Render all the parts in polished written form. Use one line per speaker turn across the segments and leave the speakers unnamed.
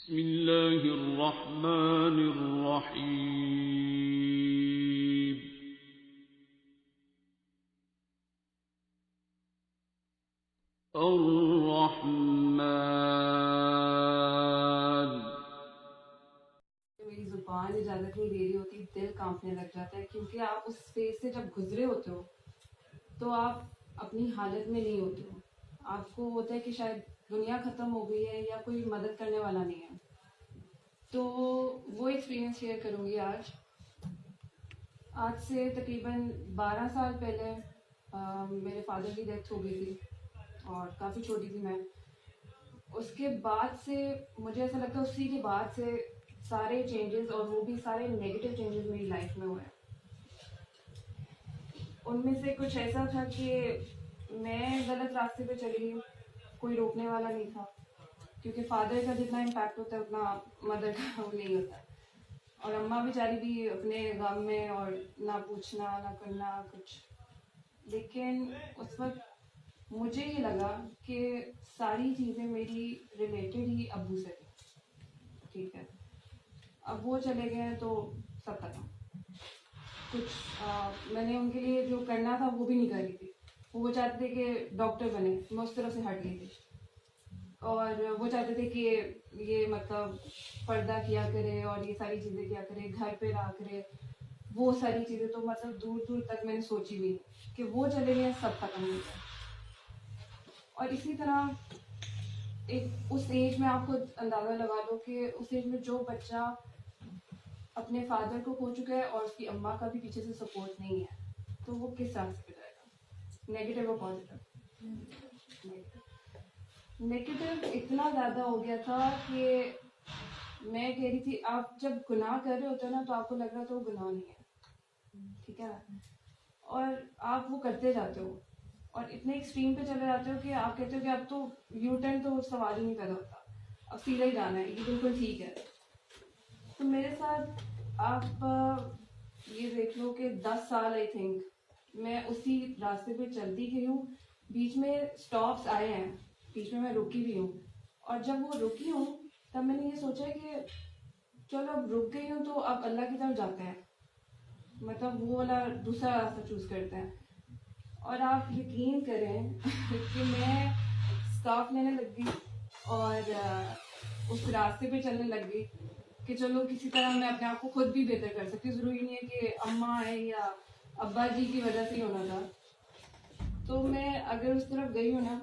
बिस्मिल्लाहिर्रहमानिर्रहीम। अर्रहमान।
मेरी जुबान इजाजत नहीं दे रही होती, दिल कांपने लग जाता है, क्योंकि आप उस फेज से जब गुजरे होते हो तो आप अपनी हालत में नहीं होते हो। आपको होता है कि शायद दुनिया ख़त्म हो गई है या कोई मदद करने वाला नहीं है। तो वो एक्सपीरियंस शेयर करूँगी आज। आज से तकरीबन 12 साल पहले मेरे फादर की डेथ हो गई थी और काफ़ी छोटी थी मैं। उसके बाद से मुझे ऐसा लगता है उसी के बाद से सारे चेंजेस, और वो भी सारे नेगेटिव चेंजेस मेरी लाइफ में हुए हैं। उनमें से कुछ ऐसा था कि मैं गलत रास्ते पे चली गई, कोई रोकने वाला नहीं था, क्योंकि फादर का जितना इम्पैक्ट होता है उतना मदर का नहीं होता। और अम्मा बेचारी भी अपने गम में, और ना पूछना ना करना कुछ। लेकिन उस वक्त मुझे ये लगा कि सारी चीज़ें मेरी रिलेटेड ही अब्बू से थी। ठीक है, अब वो चले गए हैं तो सब खत्म। मैंने उनके लिए जो करना था वो भी नहीं कर रही थी। वो चाहते थे कि डॉक्टर बने, मैं उस तरफ से हट गई थी। और वो चाहते थे कि ये मतलब पर्दा किया करे और ये सारी चीज़ें किया करे, घर पे रहा करे, वो सारी चीज़ें। तो मतलब दूर दूर तक मैंने सोची भी नहीं कि वो चले गए, सब खत्म हो गया। और इसी तरह एक उस एज में आप खुद अंदाज़ा लगा लो कि उस एज में जो बच्चा अपने फादर को खो चुका है और उसकी अम्मा का भी पीछे से सपोर्ट नहीं है, तो वो किस रास्ते पे जाएगा? नेगेटिव और पॉजिटिव? नेगेटिव इतना ज़्यादा हो गया था कि मैं कह रही थी, आप जब गुनाह कर रहे होते हो ना तो आपको लग रहा था वो गुनाह नहीं है, ठीक है ना, और आप वो करते जाते हो और इतने एक्सट्रीम पे चले जाते हो कि आप कहते हो कि अब तो यू टर्न तो सवाल ही नहीं पैदा होता, अब सीधा ही जाना है, ये बिल्कुल ठीक है। तो मेरे साथ आप ये देख लो कि 10 साल आई थिंक मैं उसी रास्ते पे चलती गई हूँ। बीच में स्टॉप्स आए हैं, बीच में मैं रुकी भी हूँ, और जब वो रुकी हूँ तब मैंने ये सोचा कि चलो अब रुक गई हूँ तो अब अल्लाह की तरफ जाते हैं, मतलब वो वाला दूसरा रास्ता चूज करते हैं। और आप यकीन करें कि मैं स्कार्फ लेने लग गई और उस रास्ते पे चलने लग गई कि चलो किसी तरह मैं अपने आप को खुद भी बेहतर कर सकती हूँ। ज़रूरी नहीं है कि अम्मा है या अब्बा जी की वजह से ही होना था। तो मैं अगर उस तरफ गई हूँ ना,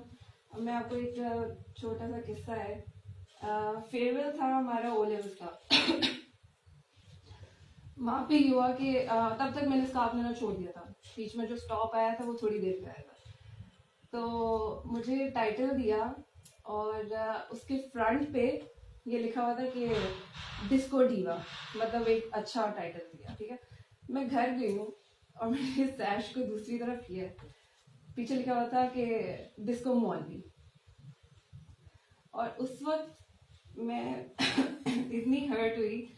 मैं आपको एक छोटा सा किस्सा है। फेयरवेल था हमारा ओ लेवल्स का। वहाँ पे ये हुआ कि तब तक मैंने स्कार्फ लेना छोड़ दिया था। बीच में जो स्टॉप आया था वो थोड़ी देर का आया था, तो मुझे टाइटल दिया और उसके फ्रंट पे ये लिखा हुआ था कि डिस्को डीवा, मतलब एक अच्छा टाइटल दिया, ठीक है। मैं घर गई हूँ और मैंने सैश को दूसरी तरफ किया, पीछे लिखा हुआ था कि डिस्को मॉलवी। और उस वक्त मैं इतनी हर्ट हुई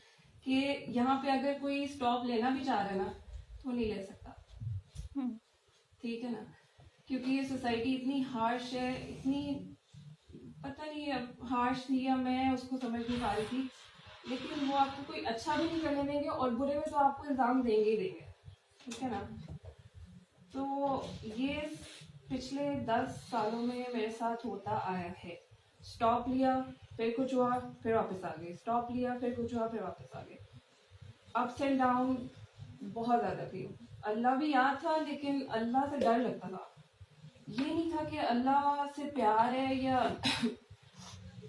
कि यहाँ पे अगर कोई स्टॉप लेना भी चाह रहा है ना तो नहीं ले सकता, ठीक है ना, क्योंकि ये सोसाइटी इतनी हार्श है, इतनी पता नहीं अब हार्श थी या मैं उसको समझ नहीं पा रही थी। लेकिन वो आपको कोई अच्छा भी नहीं करने देंगे और बुरे में तो आपको इल्ज़ाम देंगे ही देंगे, ठीक है ना। तो ये पिछले 10 सालों में मेरे साथ होता आया है। स्टॉप लिया, फिर कुछ हुआ, फिर वापस आ गए, स्टॉप लिया, फिर कुछ हुआ, फिर वापस आ गए। अप्स एंड डाउन बहुत ज़्यादा थी। अल्लाह भी याद था, लेकिन अल्लाह से डर लगता था। ये नहीं था कि अल्लाह से प्यार है या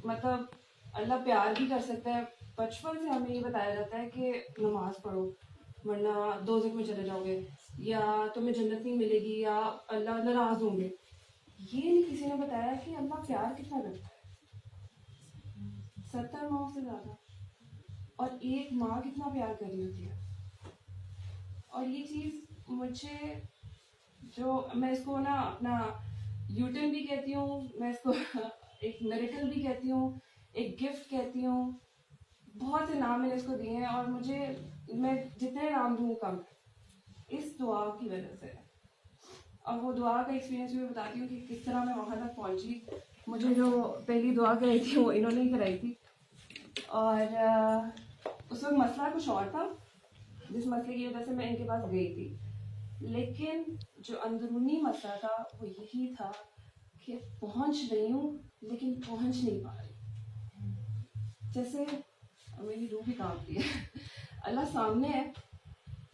मतलब अल्लाह प्यार भी कर सकता है। बचपन से हमें ये बताया जाता है कि नमाज पढ़ो वरना दोज़ख में चले जाओगे, या तुम्हें जन्नत नहीं मिलेगी, या अल्लाह नाराज होंगे। ये नहीं किसी ने बताया कि अल्लाह प्यार कितना करता है, 70 माओ से ज़्यादा, और एक माँ कितना प्यार कर रही होती है। और ये चीज़ मुझे, जो मैं इसको ना अपना यूटर्न भी कहती हूँ, मैं इसको एक मिरेकल भी कहती हूँ, एक गिफ्ट कहती हूँ, बहुत से नाम मैंने इसको दिए हैं, और मुझे, मैं जितने नाम दूँ कम है, इस दुआ की वजह से। और वो दुआ का एक्सपीरियंस भी बताती हूँ कि किस तरह मैं वहाँ तक पहुँची। मुझे जो पहली दुआ कराई थी वो इन्होंने ही कराई थी, और उस वक्त मसला कुछ और था, जिस मसले की वजह से मैं इनके पास गई थी। लेकिन जो अंदरूनी मसला था वो यही था कि पहुंच रही हूँ लेकिन पहुंच नहीं पा रही। जैसे मेरी रूह भी कांपती है अल्लाह सामने है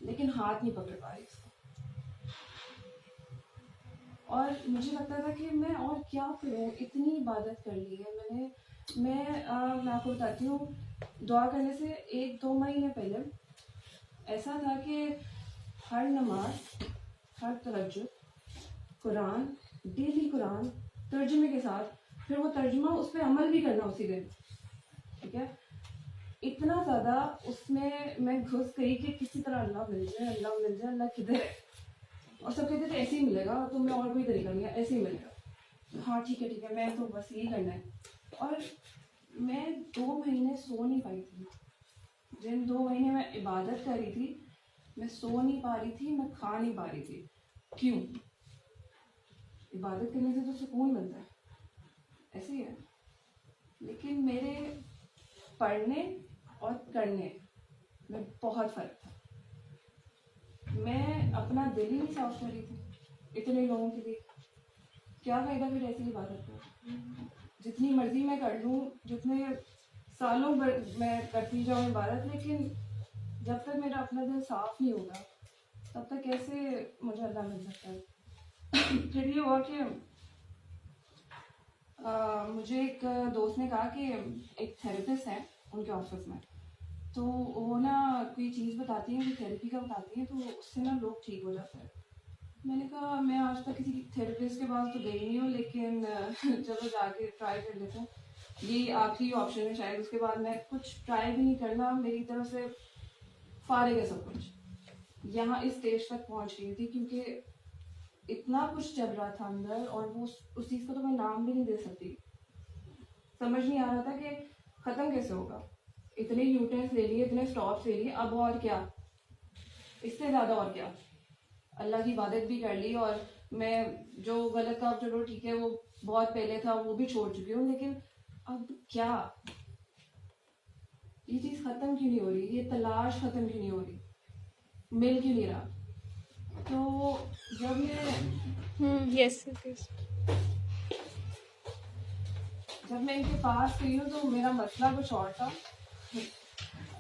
लेकिन हाथ नहीं पकड़ पा रही उसको। और मुझे लगता था कि मैं और क्या करूँ, इतनी इबादत कर ली है मैंने। मैं आपको बताती हूँ, दुआ करने से 1-2 महीने पहले ऐसा था कि हर नमाज, हर तहज्जुद, कुरान, डेली कुरान तर्जुमे के साथ, फिर वो तर्जुमा उस पर अमल भी करना उसी दिन, ठीक है। इतना ज़्यादा उसमें मैं घुस गई कि किसी तरह अल्लाह मिल जाए, अल्लाह मिल जाए, अल्लाह किधर है। और सब कहते थे ऐसे ही मिलेगा, तुम्हें और कोई तरीका नहीं है, ऐसे ही मिलेगा। हाँ ठीक है, मैं तो बस यही करना है। और मैं 2 महीने सो नहीं पाई थी। जिन 2 महीने मैं इबादत कर रही थी, मैं सो नहीं पा रही थी, मैं खा नहीं पा रही थी। क्यों? इबादत करने से तो सुकून मिलता है, ऐसे ही है। लेकिन मेरे पढ़ने और करने में बहुत फ़र्क था। मैं अपना दिल ही नहीं साफ कर रही थी इतने लोगों के लिए। क्या फ़ायदा फिर ऐसी इबादत का? जितनी मर्जी मैं कर लूँ, जितने सालों भर मैं करती जाऊँ इबादत, लेकिन जब तक मेरा अपना दिल साफ नहीं होगा तब तक कैसे मुझे अल्लाह मिल सकता है। फिर ये हुआ कि मुझे एक दोस्त ने कहा कि एक थेरेपिस्ट है उनके ऑफिस में, तो वो ना कोई चीज़ बताती हैं, कोई थेरेपी का बताती हैं, तो उससे ना लोग ठीक हो जाते हैं। मैंने कहा मैं आज तक किसी थेरेपिस्ट के पास तो गई नहीं हूँ, लेकिन चलो जाके ट्राई कर लेते हैं। ये आखिरी ऑप्शन है शायद, उसके बाद मैं कुछ ट्राई भी नहीं करना, मेरी तरफ से फारिग है सब कुछ। यहाँ इस स्टेज तक पहुँच गई थी क्योंकि इतना कुछ चल रहा था अंदर, और वो उस चीज़ को तो मैं नाम भी नहीं दे सकती। समझ नहीं आ रहा था कि ख़त्म कैसे होगा। इतने यूटर्न्स ले लिए, इतने स्टॉप्स ले लिए, अब और क्या, इससे ज़्यादा और क्या। अल्लाह की इबादत भी कर ली, और मैं जो गलत था चलो ठीक है, वो बहुत पहले था वो भी छोड़ चुकी हूँ, लेकिन अब क्या, ये चीज़ ख़त्म क्यों नहीं हो रही, ये तलाश ख़त्म क्यों नहीं हो रही, मिल क्यों नहीं रहा। तो जब मैं
यस
जब मैं इनके पास गई हूँ तो मेरा मसला कुछ और था।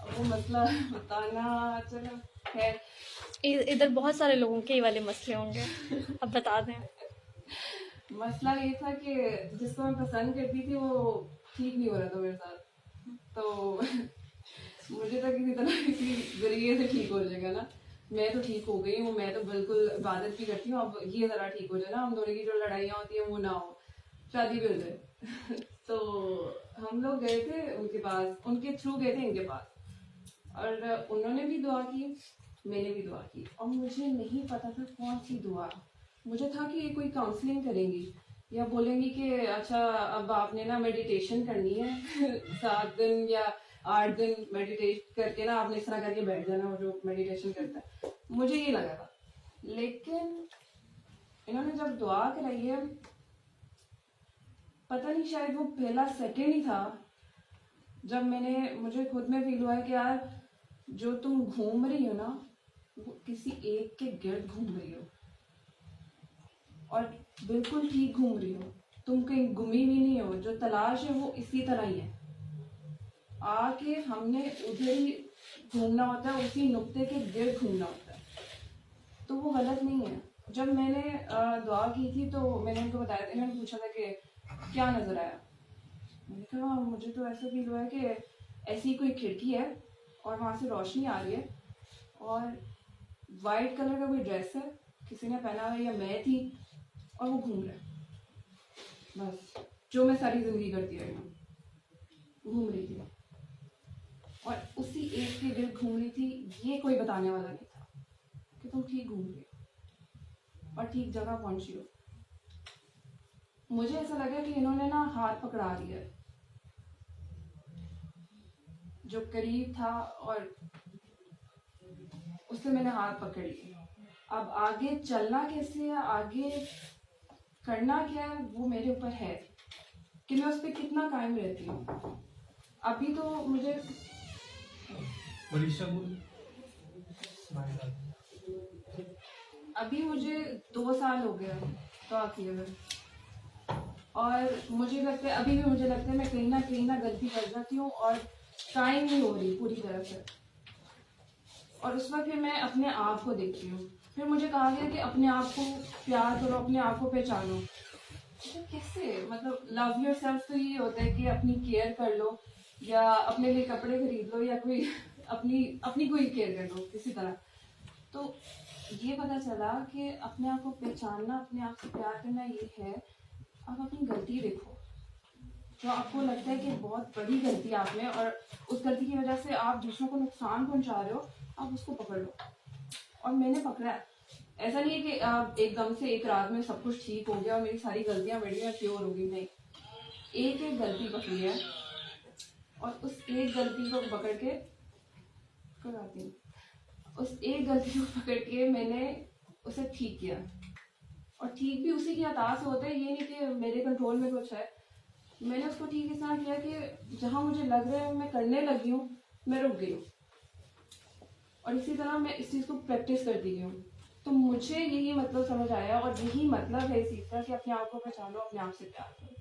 वो मसला बताना, चलो खैर,
इधर बहुत सारे लोगों के ये वाले मसले होंगे, अब बता दें।
मसला ये था कि जिसको मैं पसंद करती थी वो ठीक नहीं हो रहा था मेरे साथ, तो मुझे तो किसी तरह किसी जरिए से ठीक हो जाएगा ना। मैं तो ठीक हो गई हूँ, मैं तो बिल्कुल इबादत भी करती हूँ, अब ये ज़रा ठीक हो जाए ना, हम दोनों की जो लड़ाइयाँ होती हैं वो ना हो, शादी भी हो जाए। तो हम लोग गए थे उनके पास, उनके थ्रू गए थे इनके पास, और उन्होंने भी दुआ की, मैंने भी दुआ की, और मुझे नहीं पता था कौन सी दुआ। मुझे था कि ये कोई काउंसलिंग करेंगी या बोलेंगी कि अच्छा अब आपने ना मेडिटेशन करनी है 7 दिन या 8 दिन मेडिटेट करके ना आपने इस तरह करके बैठ जाना, वो जो मेडिटेशन करता है, मुझे ये लगा था। लेकिन इन्होंने जब दुआ कराई है, पता नहीं शायद वो पहला सेकंड ही था जब मुझे खुद में फील हुआ है कि यार जो तुम घूम रही हो ना, वो किसी एक के गिर्द घूम रही हो, और बिल्कुल ठीक घूम रही हो, तुम कहीं गुमी भी नहीं हो। जो तलाश है वो इसी तरह ही है, आके हमने उधर ही घूमना होता है, उसी नुक्ते के गिर्द घूमना होता है, तो वो गलत नहीं है। जब मैंने दुआ की थी तो मैंने उनको बताया था, इन्होंने पूछा था कि क्या नजर आया, मैंने कहा मुझे तो ऐसा फील हुआ है कि ऐसी कोई खिड़की है और वहाँ से रोशनी आ रही है, और वाइट कलर का कोई ड्रेस है, किसी ने पहना हुआ, या मैं थी, और वो घूम रहा है, बस जो मैं सारी जिंदगी करती रही हूँ, घूम रही थी, और उसी एक के गिर्द घूम रही थी। ये कोई बताने वाला नहीं था कि तुम ठीक घूम रही हो और ठीक जगह पहुंची हो। मुझे ऐसा लगा कि इन्होंने ना हाथ पकड़ा लिया, जो करीब था, और उससे मैंने हाथ पकड़ लिया। अब आगे चलना कैसे है, आगे करना क्या है, वो मेरे ऊपर है कि मैं उस पर कितना कायम रहती हूँ। अभी तो मुझे अभी मुझे 2 साल हो गया दुआ किए हुए। और मुझे लगता है अभी भी मुझे लगता है मैं कहीं ना गलती कर जाती हूँ और टाइम नहीं हो रही पूरी तरह से। और उस वक्त फिर मैं अपने आप को देखती हूँ। फिर मुझे कहा गया कि अपने आप को प्यार करो, अपने आप को पहचानो। तो कैसे, मतलब लव योर सेल्फ तो ये होता है कि अपनी केयर कर लो या अपने लिए कपड़े खरीद लो या कोई अपनी कोई केयर कर लो किसी तरह। तो ये पता चला कि अपने आप को पहचानना, अपने आप से प्यार करना ये है। आप अपनी गलती देखो, जो आपको लगता है कि बहुत बड़ी गलती आप में और उस गलती की वजह से आप दूसरों को नुकसान पहुंचा रहे हो, आप उसको पकड़ लो। और मैंने पकड़ा है। ऐसा नहीं है कि आप एकदम से एक रात में सब कुछ ठीक हो गया और मेरी सारी गलतियां बढ़िया क्योर होगी, नहीं। एक एक गलती पकड़ी है और उस एक गलती को पकड़ के कराती हूँ। उस एक गलती को पकड़ के मैंने उसे ठीक किया। और ठीक भी उसी की अता से होता है, ये नहीं कि मेरे कंट्रोल में कुछ है। मैंने उसको ठीक इस तरह किया कि जहां मुझे लग रहा है मैं करने लगी हूँ, मैं रुक गई हूँ। और इसी तरह मैं इस चीज़ को प्रैक्टिस करती गई हूँ। तो मुझे यही मतलब समझ आया और यही मतलब है इस चीज़ का कि अपने आप को पहचानो, अपने आप से प्यार करो।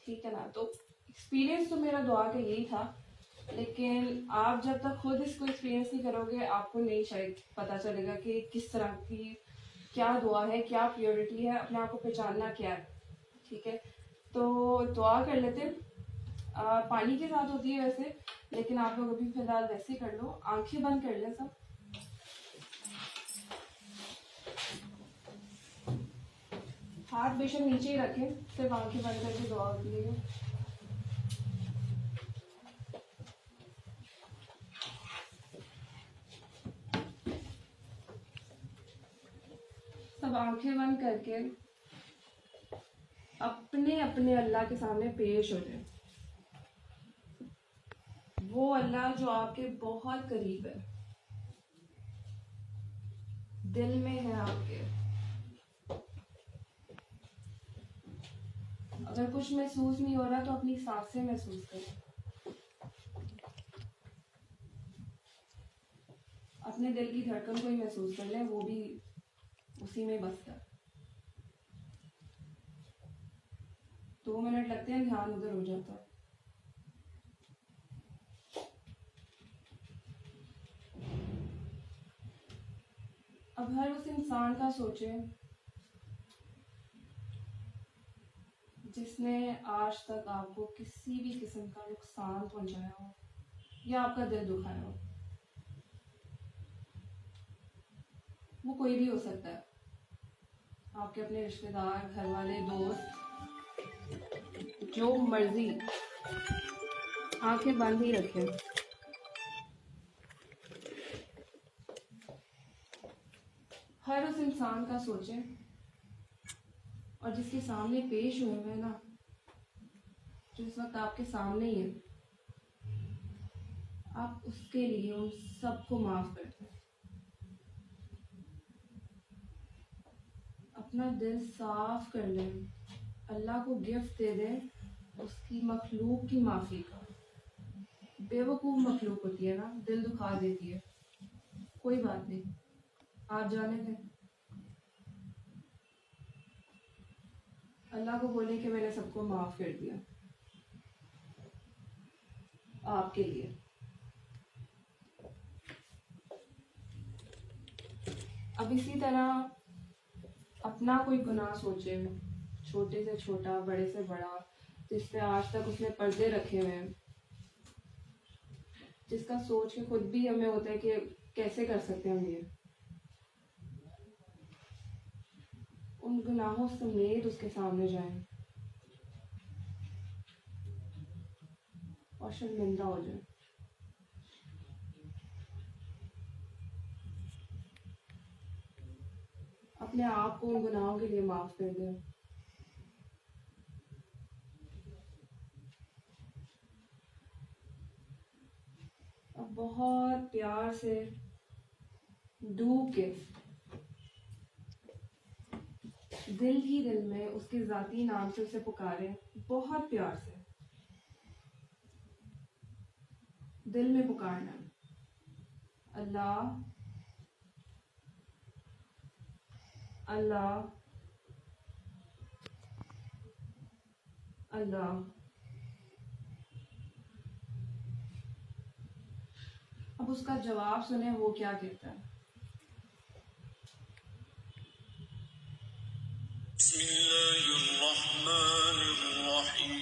ठीक है ना। तो एक्सपीरियंस तो मेरा दुआ का यही था, लेकिन आप जब तक खुद इसको एक्सपीरियंस नहीं करोगे आपको नहीं शायद पता चलेगा कि किस तरह की क्या दुआ है, क्या प्योरिटी है, अपने आप को पहचानना क्या है। ठीक है, तो दुआ कर लेते हैं। पानी के साथ होती है वैसे, लेकिन आप लोग अभी फिलहाल वैसे कर लो, आंखें बंद कर लें सब। हाथ बेशक नीचे ही रखें, सिर्फ आंखें बंद करके दुआ होती है। सब आंखें बंद करके अपने अपने अल्लाह के सामने पेश हो जाए। वो अल्लाह जो आपके बहुत करीब है, दिल में है आपके। अगर कुछ महसूस नहीं हो रहा तो अपनी सांसें महसूस करें, अपने दिल की धड़कन को ही महसूस कर लें, वो भी उसी में बस कर। 2 मिनट लगते हैं, ध्यान उधर हो जाता है। अब हर उस इंसान का सोचें जिसने आज तक आपको किसी भी किस्म का नुकसान पहुंचाया हो या आपका दिल दुखाया हो। वो कोई भी हो सकता है, आपके अपने रिश्तेदार, घर वाले, दोस्त, जो मर्जी। आंखें बंद ही रखें। हर उस इंसान का सोचें और जिसके सामने पेश हुए हैं ना, जो इस वक्त आपके सामने ही है, आप उसके लिए उन सबको माफ कर दें। अपना दिल साफ कर लें, अल्लाह को गिफ्ट दे दें उसकी मखलूक की माफी का। बेवकूफ मखलूक होती है ना, दिल दुखा देती है। कोई बात नहीं, आप जाने दें। अल्लाह को बोले कि मैंने सबको माफ कर दिया आपके लिए। अब इसी तरह अपना कोई गुनाह सोचे, छोटे से छोटा, बड़े से बड़ा, जिस पे आज तक उसने पर्दे रखे हुए हैं, जिसका सोच के खुद भी हमें होता है कि कैसे कर सकते हैं हम ये। उन गुनाहों समेत उसके सामने जाएं और शर्मिंदा हो जाए। अपने आप को उन गुनाहों के लिए माफ कर दें। अब बहुत प्यार से डूब के दिल ही दिल में उसके जाती नाम से उसे पुकारें, बहुत प्यार से। दिल में पुकारना, अल्लाह अल्लाह अल्लाह। अब उसका जवाब सुने वो क्या कहता है।
बिस्मिल्लाहिर्रहमानिर्रहीम।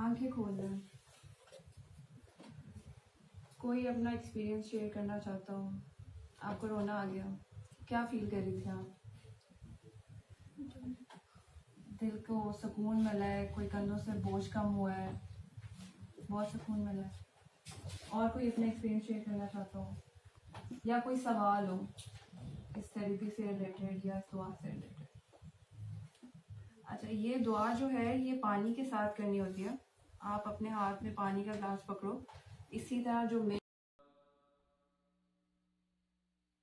आंखें खोलना। कोई अपना एक्सपीरियंस शेयर करना चाहता हो। आपको रोना आ गया, क्या फील कर रही थी आप? दिल को सुकून मिला है, कोई कंधों से बोझ कम हुआ है, बहुत सुकून मिला है। और कोई अपना एक्सपीरियंस शेयर करना चाहता हो या कोई सवाल हो इस थेरेपी से रिलेटेड या इस दुआ से रिलेटेड? अच्छा, ये दुआ जो है ये पानी के साथ करनी होती है। आप अपने हाथ में पानी का ग्लास पकड़ो, इसी तरह जो